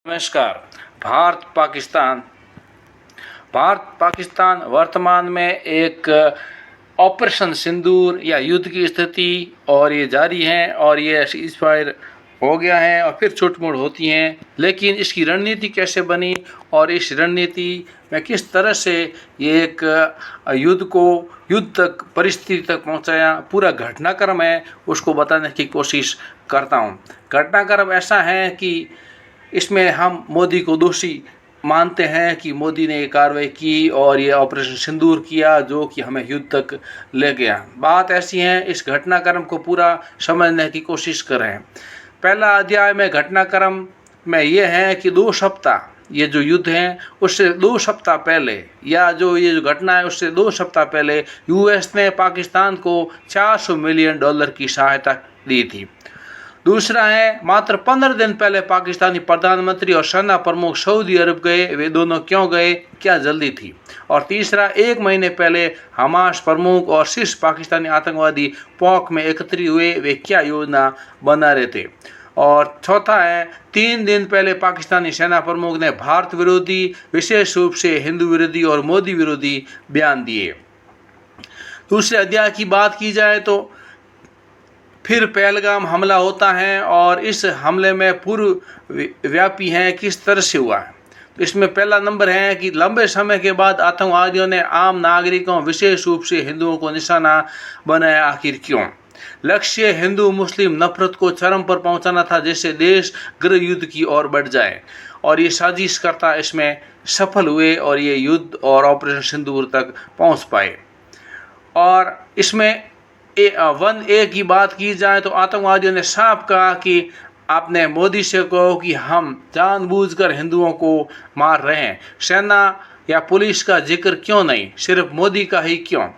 नमस्कार। भारत पाकिस्तान वर्तमान में एक ऑपरेशन सिंदूर या युद्ध की स्थिति और ये जारी है और ये सीज़फायर हो गया है और फिर छूट-मूट होती हैं, लेकिन इसकी रणनीति कैसे बनी और इस रणनीति में किस तरह से ये एक युद्ध तक परिस्थिति तक पहुंचाया, पूरा घटनाक्रम है, उसको बताने की कोशिश करता हूं। घटनाक्रम ऐसा है कि इसमें हम मोदी को दोषी मानते हैं कि मोदी ने ये कार्रवाई की और ये ऑपरेशन सिंदूर किया जो कि हमें युद्ध तक ले गया। बात ऐसी है, इस घटनाक्रम को पूरा समझने की कोशिश करें। पहला अध्याय में घटनाक्रम में ये है कि 2 सप्ताह ये जो युद्ध है उससे 2 सप्ताह पहले या जो ये जो घटना है उससे 2 सप्ताह पहले यूएस ने पाकिस्तान को $400 मिलियन की सहायता दी थी। दूसरा है, मात्र 15 दिन पहले पाकिस्तानी प्रधानमंत्री और सेना प्रमुख सऊदी अरब गए, वे दोनों क्यों गए, क्या जल्दी थी। और तीसरा, 1 महीने पहले हमास प्रमुख और शीर्ष पाकिस्तानी आतंकवादी पौक में एकत्रित हुए, वे क्या योजना बना रहे थे। और चौथा है, 3 दिन पहले पाकिस्तानी सेना प्रमुख ने भारत विरोधी, विशेष रूप से हिंदू विरोधी और मोदी विरोधी बयान दिए। दूसरे अध्याय की बात की जाए तो फिर पहलगाम हमला होता है और इस हमले में पूर्व व्यापी है किस तरह से हुआ है। तो इसमें पहला नंबर है कि लंबे समय के बाद आतंकवादियों ने आम नागरिकों, विशेष रूप से हिंदुओं को निशाना बनाया। आखिर क्यों? लक्ष्य हिंदू मुस्लिम नफरत को चरम पर पहुंचाना था, जिससे देश गृह युद्ध की ओर बढ़ जाए, और ये साजिशकर्ता इसमें सफल हुए और ये युद्ध और ऑपरेशन सिंदूर तक पहुंच पाए। और इसमें 1A की बात की जाए तो आतंकवादियों ने साफ कहा कि आपने मोदी से कहो कि हम जानबूझकर हिंदुओं को मार रहे हैं। सेना या पुलिस का जिक्र क्यों नहीं, सिर्फ मोदी का ही क्यों?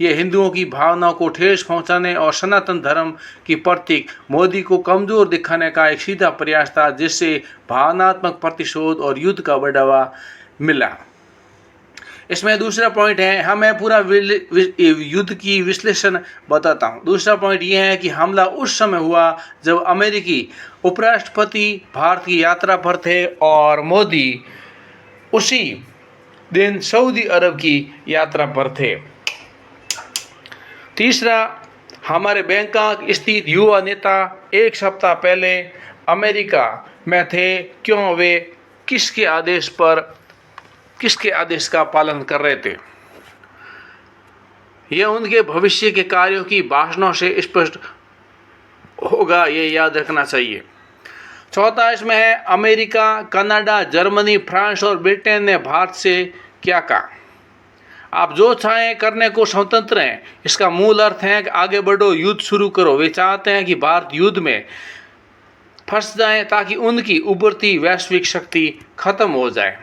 ये हिंदुओं की भावनाओं को ठेस पहुंचाने और सनातन धर्म की प्रतीक मोदी को कमज़ोर दिखाने का एक सीधा प्रयास था, जिससे भावनात्मक प्रतिशोध और युद्ध का बढ़ावा मिला। इसमें दूसरा पॉइंट है, हमें पूरा युद्ध की विश्लेषण बताता हूँ। दूसरा पॉइंट ये है कि हमला उस समय हुआ जब अमेरिकी उपराष्ट्रपति भारत की यात्रा पर थे और मोदी उसी दिन सऊदी अरब की यात्रा पर थे। तीसरा, हमारे बैंकॉक स्थित युवा नेता 1 सप्ताह पहले अमेरिका में थे, क्यों वे किसके आदेश का पालन कर रहे थे। यह उनके भविष्य के कार्यों की भाषणों से स्पष्ट होगा, ये याद रखना चाहिए। चौथा इसमें है, अमेरिका, कनाडा, जर्मनी, फ्रांस और ब्रिटेन ने भारत से क्या कहा। आप जो चाहें करने को स्वतंत्र हैं। इसका मूल अर्थ है कि आगे बढ़ो, युद्ध शुरू करो। वे चाहते हैं कि भारत युद्ध में फंस जाए ताकि उनकी उभरती वैश्विक शक्ति खत्म हो जाए।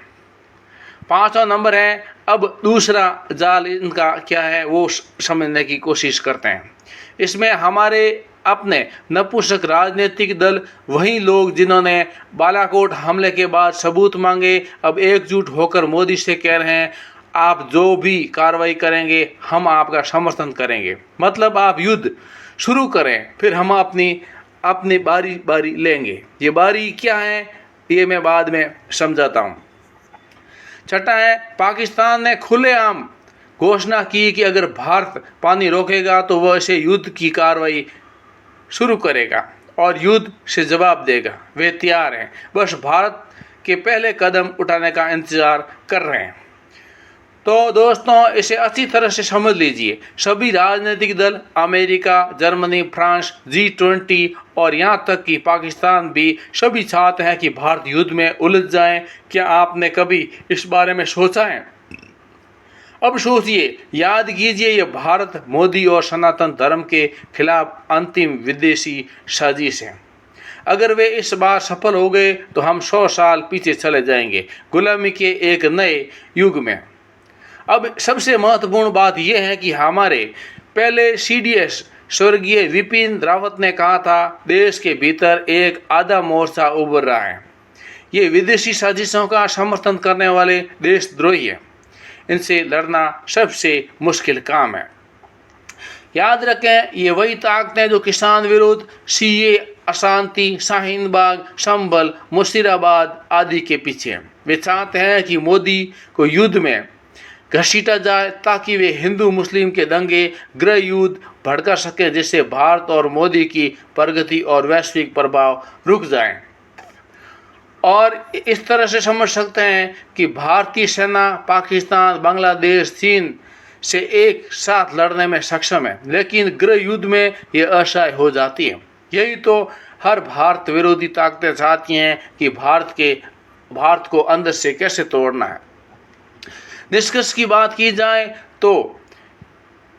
5वां नंबर है, अब दूसरा जाल इनका क्या है वो समझने की कोशिश करते हैं। इसमें हमारे अपने नपुंसक राजनीतिक दल, वही लोग जिन्होंने बालाकोट हमले के बाद सबूत मांगे, अब एकजुट होकर मोदी से कह रहे हैं, आप जो भी कार्रवाई करेंगे हम आपका समर्थन करेंगे। मतलब आप युद्ध शुरू करें, फिर हम अपनी बारी बारी लेंगे। ये बारी क्या है ये मैं बाद में समझाता हूँ। छठा है, पाकिस्तान ने खुलेआम घोषणा की कि अगर भारत पानी रोकेगा तो वह इसे युद्ध की कार्रवाई शुरू करेगा और युद्ध से जवाब देगा। वे तैयार हैं, बस भारत के पहले कदम उठाने का इंतजार कर रहे हैं। तो दोस्तों, इसे अच्छी तरह से समझ लीजिए। सभी राजनीतिक दल, अमेरिका, जर्मनी, फ्रांस, G20 और यहाँ तक कि पाकिस्तान भी, सभी चाहते हैं कि भारत युद्ध में उलझ जाए। क्या आपने कभी इस बारे में सोचा है? अब सोचिए, याद कीजिए, यह भारत, मोदी और सनातन धर्म के खिलाफ अंतिम विदेशी साजिश है। अगर वे इस बार सफल हो गए तो हम 100 साल पीछे चले जाएंगे, गुलामी के एक नए युग में। अब सबसे महत्वपूर्ण बात यह है कि हमारे पहले CDS स्वर्गीय विपिन रावत ने कहा था, देश के भीतर एक आधा मोर्चा उभर रहा है। ये विदेशी साजिशों का समर्थन करने वाले देशद्रोही हैं। इनसे लड़ना सबसे मुश्किल काम है। याद रखें, ये वही ताकतें जो किसान विरोध, CA अशांति, शाहीन बाग, संभल, मुशीराबाद आदि के पीछे। वे चाहते हैं कि मोदी को युद्ध में घसीटा जाए ताकि वे हिंदू मुस्लिम के दंगे, गृह युद्ध भड़का सके, जिससे भारत और मोदी की प्रगति और वैश्विक प्रभाव रुक जाए। और इस तरह से समझ सकते हैं कि भारतीय सेना पाकिस्तान, बांग्लादेश, चीन से एक साथ लड़ने में सक्षम है, लेकिन गृह युद्ध में ये असहाय हो जाती है। यही तो हर भारत विरोधी ताकतें चाहती हैं कि भारत को अंदर से कैसे तोड़ना है। निष्कर्ष की बात की जाए तो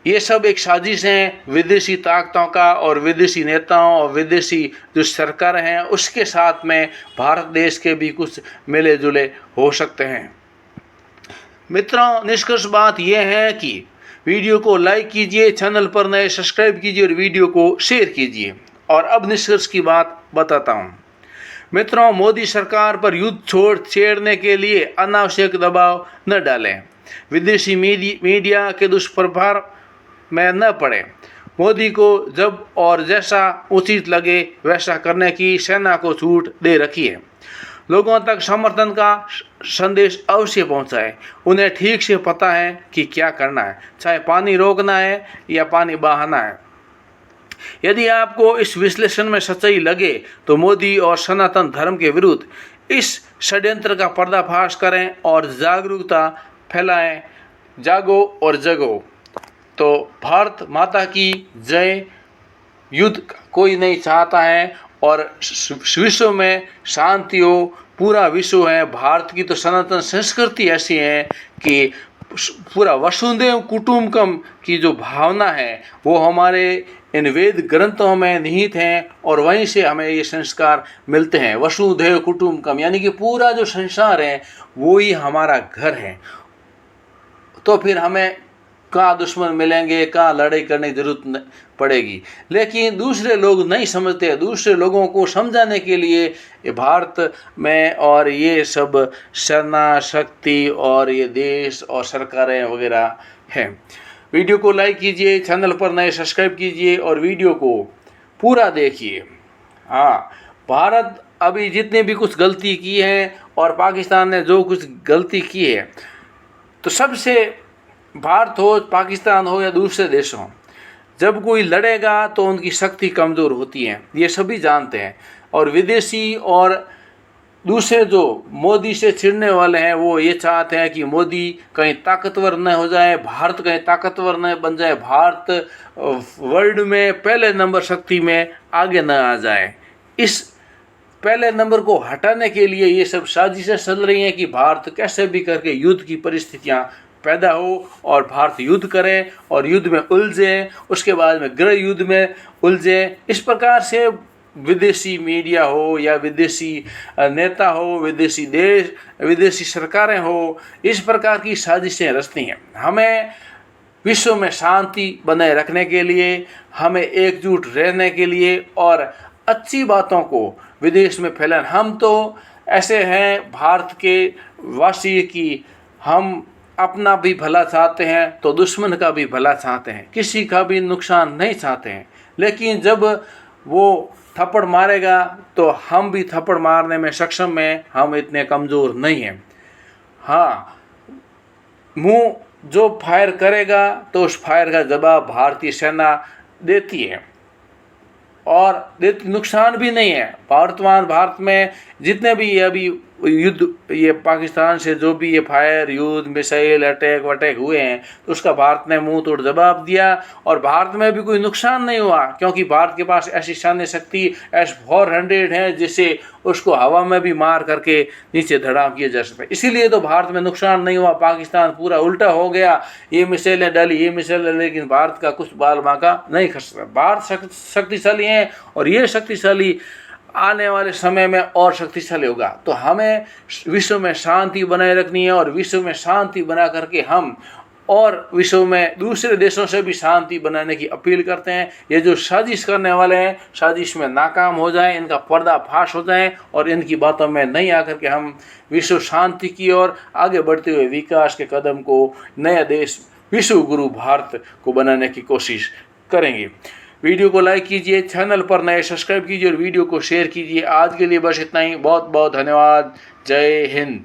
ये सब एक साजिश है विदेशी ताकतों का और विदेशी नेताओं और विदेशी जो सरकार हैं उसके साथ में भारत देश के भी कुछ मिले जुले हो सकते हैं। मित्रों, निष्कर्ष बात यह है कि वीडियो को लाइक कीजिए, चैनल पर नए सब्सक्राइब कीजिए और वीडियो को शेयर कीजिए। और अब निष्कर्ष की बात बताता हूँ। मित्रों, मोदी सरकार पर युद्ध छेड़ने के लिए अनावश्यक दबाव न डालें, विदेशी मीडिया के दुष्प्रभाव में न पड़े। मोदी को जब और जैसा उचित लगे वैसा करने की सेना को छूट दे रखी है। लोगों तक समर्थन का संदेश अवश्य पहुंचाए। उन्हें ठीक से पता है कि क्या करना है, चाहे पानी रोकना है या पानी बहाना है। यदि आपको इस विश्लेषण में सच्चाई लगे तो मोदी और सनातन धर्म के विरुद्ध इस षड्यंत्र का पर्दाफाश करें और जागरूकता फैलाएं। जागो और जगो। तो भारत माता की जय। युद्ध कोई नहीं चाहता है और विश्व में शांति हो, पूरा विश्व है। भारत की तो सनातन संस्कृति ऐसी है कि पूरा वसुधैव कुटुंबकम की जो भावना है वो हमारे इन वेद ग्रंथों में निहित हैं और वहीं से हमें ये संस्कार मिलते हैं। वसुधैव कुटुंबकम यानी कि पूरा जो संसार है वो ही हमारा घर है। तो फिर हमें कहाँ दुश्मन मिलेंगे, कहाँ लड़ाई करने की जरूरत पड़ेगी। लेकिन दूसरे लोग नहीं समझते। दूसरे लोगों को समझाने के लिए ये भारत में और ये सब सेना शक्ति और ये देश और सरकारें वगैरह हैं। वीडियो को लाइक कीजिए, चैनल पर नए सब्सक्राइब कीजिए और वीडियो को पूरा देखिए। हाँ, भारत अभी जितने भी कुछ गलती की है और पाकिस्तान ने जो कुछ गलती की है, तो सबसे भारत हो, पाकिस्तान हो या दूसरे देश हो, जब कोई लड़ेगा तो उनकी शक्ति कमज़ोर होती है, ये सभी जानते हैं। और विदेशी और दूसरे जो मोदी से छिड़ने वाले हैं वो ये चाहते हैं कि मोदी कहीं ताकतवर न हो जाए, भारत कहीं ताकतवर न बन जाए, भारत वर्ल्ड में पहले नंबर शक्ति में आगे न आ जाए। इस पहले नंबर को हटाने के लिए ये सब साजिशें चल रही हैं कि भारत कैसे भी करके युद्ध की परिस्थितियाँ पैदा हो और भारत युद्ध करे और युद्ध में उलझे, उसके बाद में गृह युद्ध में उलझे। इस प्रकार से विदेशी मीडिया हो या विदेशी नेता हो, विदेशी देश, विदेशी सरकारें हो, इस प्रकार की साजिशें रचती हैं। हमें विश्व में शांति बनाए रखने के लिए, हमें एकजुट रहने के लिए और अच्छी बातों को विदेश में फैलाना। हम तो ऐसे हैं भारत के वासी कि हम अपना भी भला चाहते हैं तो दुश्मन का भी भला चाहते हैं, किसी का भी नुकसान नहीं चाहते हैं। लेकिन जब वो थप्पड़ मारेगा तो हम भी थप्पड़ मारने में सक्षम हैं, हम इतने कमज़ोर नहीं हैं। हाँ, मुंह जो फायर करेगा तो उस फायर का जवाब भारतीय सेना देती है और नुकसान भी नहीं है। वर्तमान भारत में जितने भी अभी युद्ध ये पाकिस्तान से जो भी ये फायर युद्ध मिसाइल अटैक वटैक हुए हैं तो उसका भारत ने मुंह तोड़ जवाब दिया और भारत में भी कोई नुकसान नहीं हुआ, क्योंकि भारत के पास ऐसी सैन्य शक्ति S-400 है जिससे उसको हवा में भी मार करके नीचे धड़ाम किया जा सकता है। इसीलिए तो भारत में नुकसान नहीं हुआ। पाकिस्तान पूरा उल्टा हो गया, ये मिसाइलें डाली, ये मिसाइलें, लेकिन भारत का कुछ बाल बांका नहीं खसता। भारत शक्तिशाली है और ये शक्तिशाली आने वाले समय में और शक्तिशाली होगा। तो हमें विश्व में शांति बनाए रखनी है और विश्व में शांति बना करके हम और विश्व में दूसरे देशों से भी शांति बनाने की अपील करते हैं। ये जो साजिश करने वाले हैं, साजिश में नाकाम हो जाएं, इनका पर्दाफाश हो जाए और इनकी बातों में नहीं आकर के हम विश्व शांति की ओर आगे बढ़ते हुए विकास के कदम को, नया देश विश्व गुरु भारत को बनाने की कोशिश करेंगे। वीडियो को लाइक कीजिए, चैनल पर नए सब्सक्राइब कीजिए और वीडियो को शेयर कीजिए। आज के लिए बस इतना ही। बहुत बहुत धन्यवाद। जय हिंद।